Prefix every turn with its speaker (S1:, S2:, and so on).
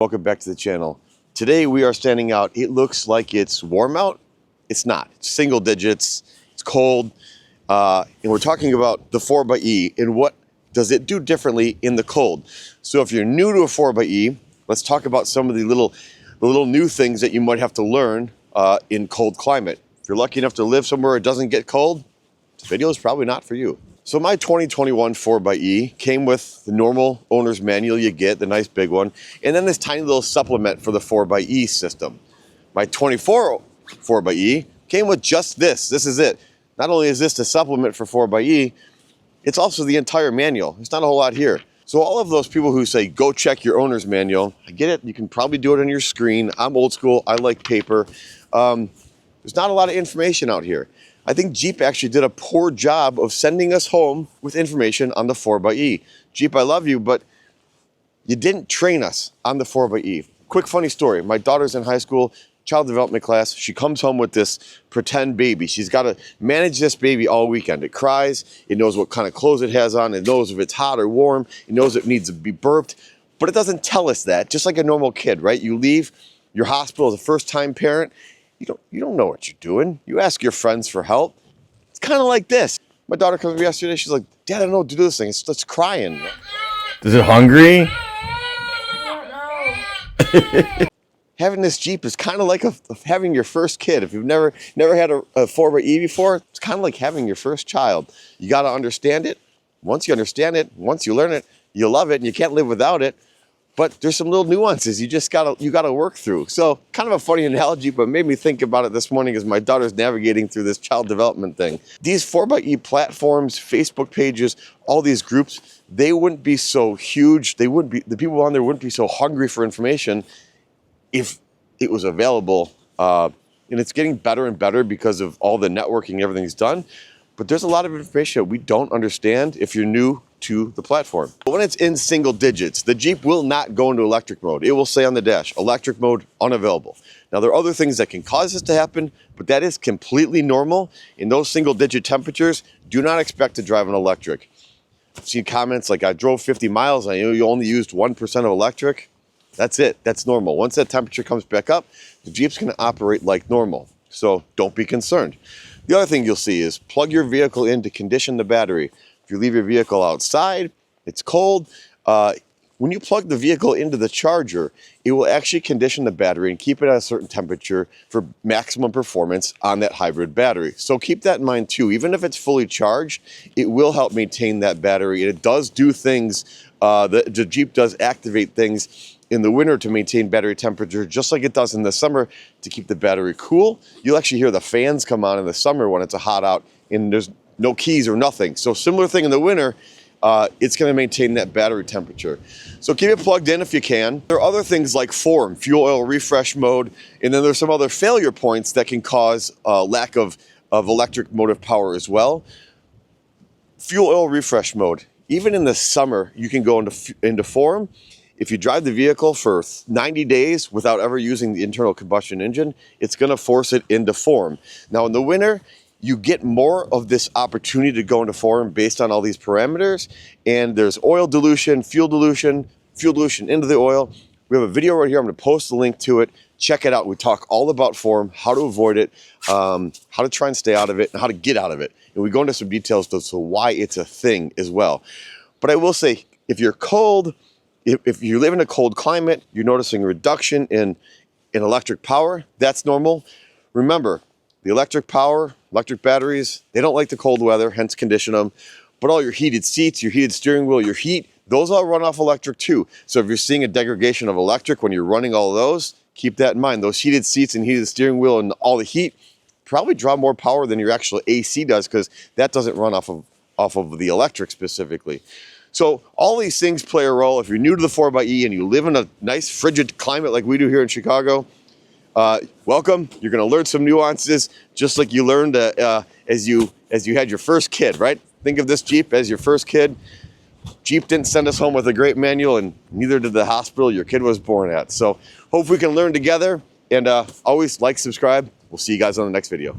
S1: Welcome back to the channel. Today we are standing out. It looks like it's warm out. It's not. It's single digits. It's cold. And we're talking about the 4xe and what does it do differently in the cold. So if you're new to a 4xe, let's talk about some of the little new things that you might have to learn in cold climate. If you're lucky enough to live somewhere it doesn't get cold, this video is probably not for you. So my 2021 4xe came with the normal owner's manual you get, the nice big one, and then this tiny little supplement for the 4xe system. My 24 4xe came with just this. This is it. Not only is this the supplement for 4xe, it's also the entire manual. There's not a whole lot here. So all of those people who say, go check your owner's manual, I get it. You can probably do it on your screen. I'm old school. I like paper. There's not a lot of information out here. I think Jeep actually did a poor job of sending us home with information on the 4xe. Jeep, I love you, but you didn't train us on the 4xe. Quick funny story. My daughter's in high school, child development class. She comes home with this pretend baby. She's got to manage this baby all weekend. It cries. It knows what kind of clothes it has on. It knows if it's hot or warm. It knows it needs to be burped. But it doesn't tell us that, just like a normal kid, right? You leave your hospital as a first-time parent. You don't know what you're doing. You ask your friends for help. It's kind of like this. My daughter comes up yesterday. She's like, Dad, I don't know what to do this thing. It's crying.
S2: Is it hungry?
S3: I don't know.
S1: Having this Jeep is kind of like having your first kid. If you've never had a 4xe before, it's kind of like having your first child. You got to understand it. Once you understand it, once you learn it, you love it, and you can't live without it. But there's some little nuances you gotta work through. So kind of a funny analogy, but made me think about it this morning as my daughter's navigating through this child development thing. These 4xe platforms, Facebook pages, all these groups, they wouldn't be so huge. The people on there wouldn't be so hungry for information if it was available. And it's getting better and better because of all the networking, everything's done. But there's a lot of information that we don't understand if you're new to the platform. But when it's in single digits, the Jeep will not go into electric mode. It will say on the dash, electric mode unavailable. Now there are other things that can cause this to happen, but that is completely normal. In those single digit temperatures, do not expect to drive an electric. I've seen comments like, I drove 50 miles, I know you only used 1% of electric. That's it, that's normal. Once that temperature comes back up, the Jeep's gonna operate like normal. So don't be concerned. The other thing you'll see is plug your vehicle in to condition the battery. If you leave your vehicle outside, it's cold. When you plug the vehicle into the charger, it will actually condition the battery and keep it at a certain temperature for maximum performance on that hybrid battery. So keep that in mind too. Even if it's fully charged, it will help maintain that battery. And it does do things, the Jeep does activate things in the winter to maintain battery temperature, just like it does in the summer to keep the battery cool. You'll actually hear the fans come on in the summer when it's hot out and there's no keys or nothing. So similar thing in the winter, it's gonna maintain that battery temperature. So keep it plugged in if you can. There are other things like form, fuel oil refresh mode, and then there's some other failure points that can cause lack of electric motive power as well. Fuel oil refresh mode, even in the summer, you can go into form. If you drive the vehicle for 90 days without ever using the internal combustion engine, it's gonna force it into form. Now in the winter, you get more of this opportunity to go into form based on all these parameters. And there's oil dilution, fuel dilution into the oil. We have a video right here. I'm gonna post the link to it. Check it out. We talk all about form, how to avoid it, how to try and stay out of it, and how to get out of it. And we go into some details as to why it's a thing as well. But I will say, if you're cold, if you live in a cold climate, you're noticing a reduction in electric power, that's normal. Remember, the electric power, electric batteries, they don't like the cold weather, hence condition them. But all your heated seats, your heated steering wheel, your heat, those all run off electric too. So if you're seeing a degradation of electric when you're running all of those, keep that in mind. Those heated seats and heated steering wheel and all the heat probably draw more power than your actual AC does because that doesn't run off of the electric specifically. So all these things play a role. If you're new to the 4xe and you live in a nice frigid climate like we do here in Chicago, welcome. You're going to learn some nuances just like you learned as you had your first kid, right? Think of this Jeep as your first kid. Jeep didn't send us home with a great manual, and neither did the hospital your kid was born at. So hope we can learn together, and always like, subscribe. We'll see you guys on the next video.